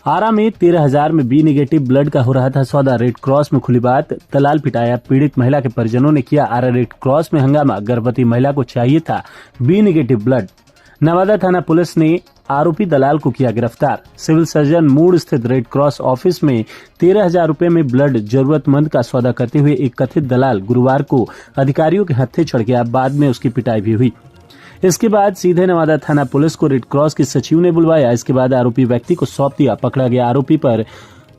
आरा में 13,000 में B negative blood का हो रहा था सौदा। रेड क्रॉस में खुली बात, दलाल पिटाया। पीड़ित महिला के परिजनों ने किया आरा रेड क्रॉस में हंगामा। गर्भवती महिला को चाहिए था बी नेगेटिव ब्लड। नवादा थाना पुलिस ने आरोपी दलाल को किया गिरफ्तार। सिविल सर्जन मूड स्थित रेड क्रॉस ऑफिस में 13,000 रुपए में ब्लड जरूरतमंद का सौदा करते हुए एक कथित दलाल गुरुवार को अधिकारियों के हत्थे चढ़ गया। बाद में उसकी पिटाई भी हुई। इसके बाद सीधे नवादा थाना पुलिस को रेड क्रॉस के सचिव ने बुलवाया। इसके बाद आरोपी व्यक्ति को सौंप दिया। पकड़ा गया आरोपी पर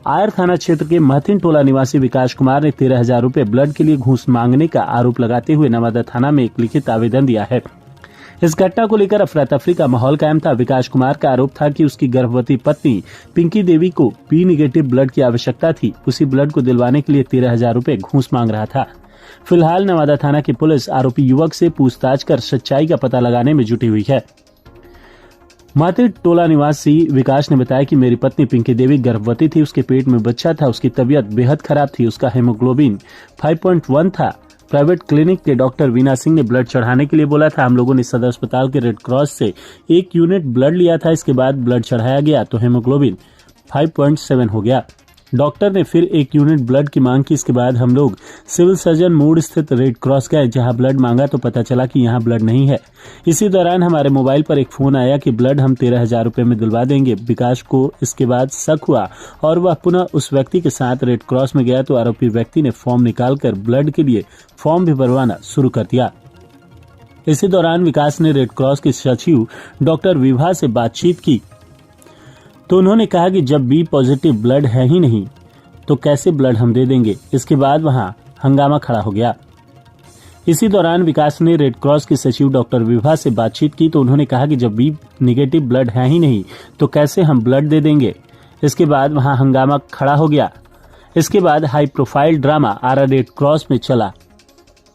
आयर थाना क्षेत्र के महथिन टोला निवासी विकास कुमार ने 13,000 रुपए ब्लड के लिए घूस मांगने का आरोप लगाते हुए नवादा थाना में एक लिखित आवेदन दिया है। इस घटना को लेकर अफरा तफरी का माहौल कायम था। विकास कुमार का आरोप था कि उसकी गर्भवती पत्नी पिंकी देवी को बी नेगेटिव ब्लड की आवश्यकता थी। उसी ब्लड को दिलवाने के लिए 13,000 रुपए घूस मांग रहा था। फिलहाल नवादा थाना की पुलिस आरोपी युवक से पूछताछ कर सच्चाई का पता लगाने में जुटी हुई है। महथिन टोला निवासी विकास ने बताया कि मेरी पत्नी पिंकी देवी गर्भवती थी। उसके पेट में बच्चा था। उसकी तबीयत बेहद खराब थी। उसका हेमोग्लोबिन 5.1 था। प्राइवेट क्लिनिक के डॉक्टर वीना सिंह ने ब्लड चढ़ाने के लिए बोला था। हम लोगों ने सदर अस्पताल के रेड क्रॉस से 1 यूनिट ब्लड लिया था। इसके बाद ब्लड चढ़ाया गया तो हेमोग्लोबिन 5.7 हो गया। डॉक्टर ने फिर 1 यूनिट ब्लड की मांग की। इसके बाद हम लोग सिविल सर्जन मूड स्थित रेड क्रॉस गए। जहां ब्लड मांगा तो पता चला कि यहां ब्लड नहीं है। इसी दौरान हमारे मोबाइल पर एक फोन आया कि ब्लड हम 13,000 रुपए में दिलवा देंगे। विकास को इसके बाद शक हुआ और वह पुनः उस व्यक्ति के साथ रेड क्रॉस में गया तो आरोपी व्यक्ति ने फॉर्म निकालकर ब्लड के लिए फॉर्म भी भरवाना शुरू कर दिया। इसी दौरान विकास ने रेड क्रॉस के सचिव डॉक्टर विभा से बातचीत की तो उन्होंने कहा कि जब बी पॉजिटिव ब्लड है ही नहीं तो कैसे ब्लड हम दे देंगे। इसके बाद वहां हंगामा खड़ा हो गया। इसी दौरान विकास ने रेड क्रॉस के सचिव डॉक्टर विभा से बातचीत की तो उन्होंने कहा कि जब बी निगेटिव ब्लड है ही नहीं तो कैसे हम ब्लड दे देंगे। इसके बाद वहां हंगामा खड़ा हो गया। इसके बाद हाई प्रोफाइल ड्रामा आरा रेड क्रॉस में चला,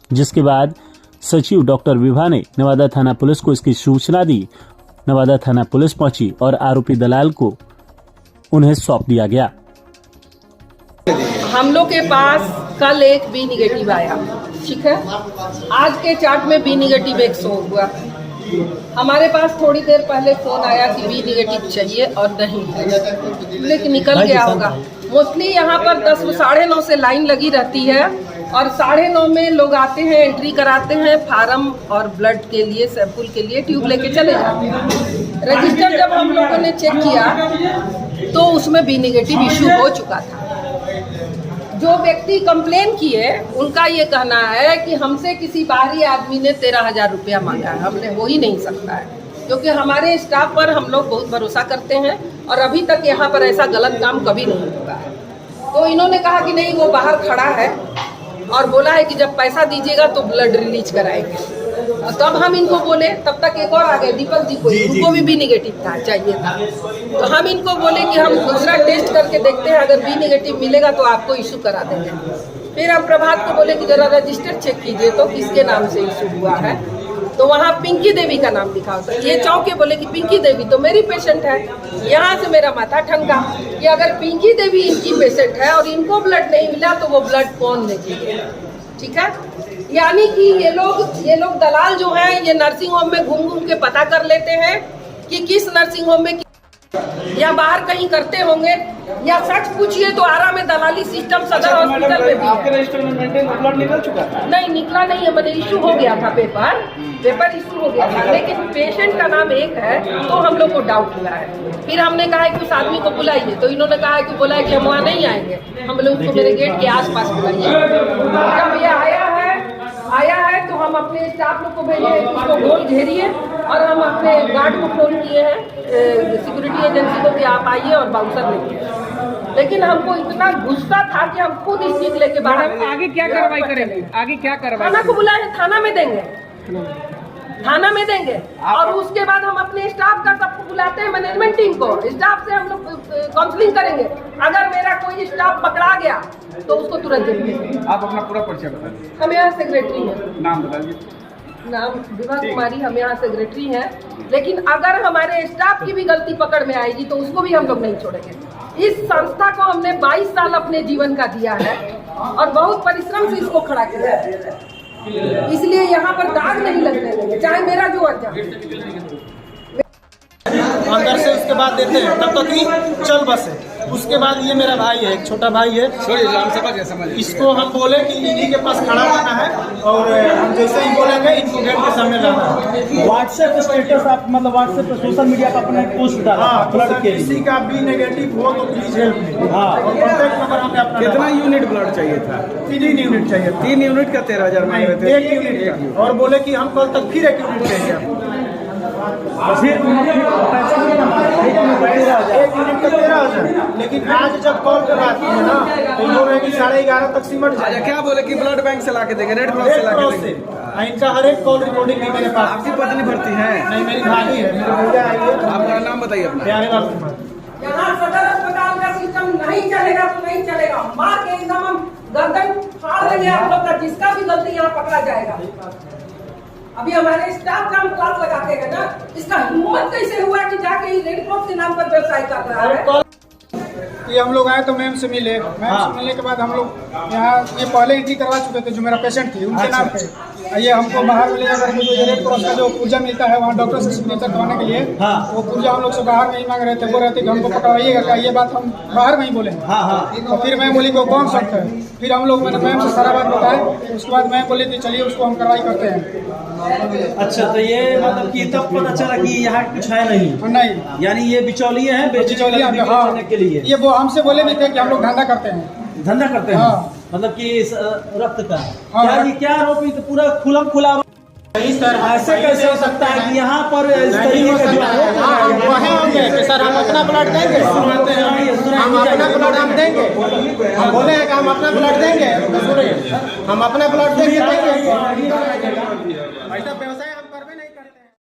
जिसके बाद सचिव डॉक्टर विभा ने नवादा थाना पुलिस को इसकी सूचना दी। नवादा थाना पुलिस पहुंची और आरोपी दलाल को उन्हें सौंप दिया गया। हम लोग के पास कल एक बी निगेटिव आया, ठीक है। आज के चार्ट में बी निगेटिव 100 हुआ। हमारे पास थोड़ी देर पहले फोन आया कि बी निगेटिव चाहिए और नहीं है, लेकिन निकल गया होगा। मोस्टली यहाँ पर 10 साढ़े 9 से लाइन लगी रहती है और 9:30 में लोग आते हैं, एंट्री कराते हैं, फार्म और ब्लड के लिए सैंपल के लिए ट्यूब लेके चले जाते हैं। रजिस्टर जब हम लोगों ने चेक किया तो उसमें बी निगेटिव इशू हो चुका था। जो व्यक्ति कंप्लेन किए उनका ये कहना है कि हमसे किसी बाहरी आदमी ने 13,000 रुपया मांगा है। हमने हो ही नहीं सकता है, क्योंकि हमारे स्टाफ पर हम लोग बहुत भरोसा करते हैं और अभी तक यहाँ पर ऐसा गलत काम कभी नहीं हुआ है। तो इन्होंने कहा कि नहीं, वो बाहर खड़ा है और बोला है कि जब पैसा दीजिएगा तो ब्लड रिलीज कराएंगे। तब हम इनको बोले, तब तक एक और आ गए दीपक जी को, उनको भी निगेटिव था, चाहिए था। तो हम इनको बोले कि हम दूसरा टेस्ट करके देखते हैं, अगर बी निगेटिव मिलेगा तो आपको इशू करा देंगे। फिर हम प्रभात को बोले कि जरा रजिस्टर चेक कीजिए तो किसके नाम से इशू हुआ है। तो वहाँ पिंकी देवी का नाम लिखा होता है। ये चौंके, बोले कि पिंकी देवी तो मेरी पेशेंट है। यहाँ से मेरा माथा ठनका कि अगर पिंकी देवी इनकी पेशेंट है और इनको ब्लड नहीं मिला तो वो ब्लड कौन लेगी, ठीक है। यानी कि ये लोग दलाल जो हैं, ये नर्सिंग होम में घूम घूम के पता कर लेते हैं कि किस नर्सिंग होम में या बाहर कहीं करते होंगे, या सच पूछिए तो आरा में दलाली सिस्टम सदर हॉस्पिटल में भी आपके रजिस्टर में मेंटेन ब्लड निकल चुका था? नहीं, निकला नहीं है। मैंने इशू हो गया था, पेपर इशू हो गया था, लेकिन पेशेंट का नाम एक है तो हम लोग को डाउट हुआ है। फिर हमने कहा कि उस आदमी को बुलाइए, तो इन्होंने कहा कि बोला है कि हम वहाँ नहीं आएंगे, हम लोग उसको मेरे गेट के आसपास बुलाइए। जब ये आया है तो हम अपने स्टाफ लोग को भेजे उसको गोल घेरिए और हम अपने गार्ड को फोन किए हैं, सिक्योरिटी एजेंसी को, कि आप आइए और बाउंसर लेके। लेकिन हमको इतना गुस्सा था कि हम खुद स्टिक लेके बाहर। आगे क्या कार्रवाई करेंगे? आगे क्या कार्रवाई? थाना को बुलाए, थाना में देंगे और उसके बाद हम अपने स्टाफ का सबको बुलाते हैं, मैनेजमेंट टीम को। स्टाफ से हम लोग काउंसलिंग करेंगे। अगर मेरा कोई स्टाफ पकड़ा गया तो उसको तुरंत जेल भेजेंगे। आप अपना पूरा परिचय बताइए। हम यहाँ सेक्रेटरी हैं। नाम बताइए। नाम विभा कुमारी, हम यहाँ सेक्रेटरी हैं। लेकिन अगर हमारे स्टाफ की भी गलती पकड़ में आएगी तो उसको भी हम लोग नहीं छोड़ेंगे। इस संस्था को हमने 22 साल अपने जीवन का दिया है और बहुत परिश्रम से इसको खड़ा किया है, इसलिए यहाँ पर दाग नहीं लगने देंगे, चाहे मेरा जो अर्जा। अंदर से उसके बाद देते हैं, तब तक ही चल बसे। उसके बाद ये मेरा भाई है, एक छोटा भाई है, इसको हम बोले कि इन्हीं के पास खड़ा रहना है और हम जैसे ही बोलेंगे इनको गेट के सामने लाना है। व्हाट्सएप स्टेटस आप मतलब व्हाट्सएप पे सोशल मीडिया पर अपना पोस्ट डाला हाँ, ब्लड के किसी लिए। का भी नेगेटिव हो तो प्लीज हेल्प मी। हाँ। और कॉन्टैक्ट नंबर हमें अपना कितना यूनिट ब्लड चाहिए था? 3 यूनिट चाहिए था। 3 यूनिट का 13,000 मांग रहे थे। 1 यूनिट का। और बोले कि हम कल तक फिर 1 यूनिट देंगे। फिर पैसा भी कमा 1 यूनिट का 13,000। 1 यूनिट का 13,000। लेकिन आज जब कॉल पे बात की है ना, तो बोल रहे हैं कि 11:30 तक सिमट अच्छा, जाए। क्या बोले कि ब्लड बैंक से ला के देंगे, रेड क्रॉस से ला के देंगे? इनका हर एक कॉल रिकॉर्डिंग है मेरे पास। आपकी पत्नी भर्ती है? नहीं, मेरी भाभी है, मेरी भैया आई है। आपका नाम बताइए अपना। प्यारेलाल कुमार। यहाँ सदर अस्पताल का सिस्टम नहीं चलेगा तो नहीं चलेगा, मार के एकदम हम गर्दन फाड़ देंगे आप लोग का, जिसका भी गलती यहाँ पकड़ा जाएगा। अभी हमारे स्टाफ का हम क्लास लगाते हैं ना, इसका हिम्मत कैसे हुआ कि जाके रेड क्रॉस के नाम पर व्यवसाय कर रहा है। ये हम लोग आए तो मैम से मिले, मैम से मिलने के बाद हम लोग यहाँ ये पहले एंट्री करवा चुके थे, जो मेरा पेशेंट थी उनके नाम पे। ये हमको बाहर मिले अगर जो रेड क्रॉस का जो पूजा मिलता है वहाँ डॉक्टर से सिग्नेचर करवाने के लिए, वो पूजा हम लोग से बाहर नहीं मांग रहे थे, वो रहते कि हमको पकड़वाइएगा क्या, ये बात हम बाहर नहीं बोले। तो फिर मैं बोली वो कौन सख्त है, फिर हम लोग मैंने मैम से सारा बात बताया। उसके बाद मैं बोली कि चलिए उसको हम कार्रवाई करते हैं। अच्छा, तो ये मतलब कि तब पता चला कि यहाँ कुछ है नहीं, यानी ये बिचौलिए हैं बिचौलिया बेचने हाँ, के लिए। ये वो हमसे बोले भी थे कि हम लोग धंधा करते हैं। धंधा करते हैं हाँ। मतलब कि इस रक्त का हाँ। क्या जी, क्या आरोप? तो पूरा खुलम खुला आरोप। नहीं सर, ऐसे कैसे हो सकता है कि यहाँ पर इस तरीके का जो आरोप हाँ, वहीं होंगे कि सर हम अपना ब्लड देंगे, हम अपना ब्लड हम देंगे, हम बोले हैं कि हम अपना ब्लड देंगे, हम अपना ब्लड देंगे। ऐसा व्यवसाय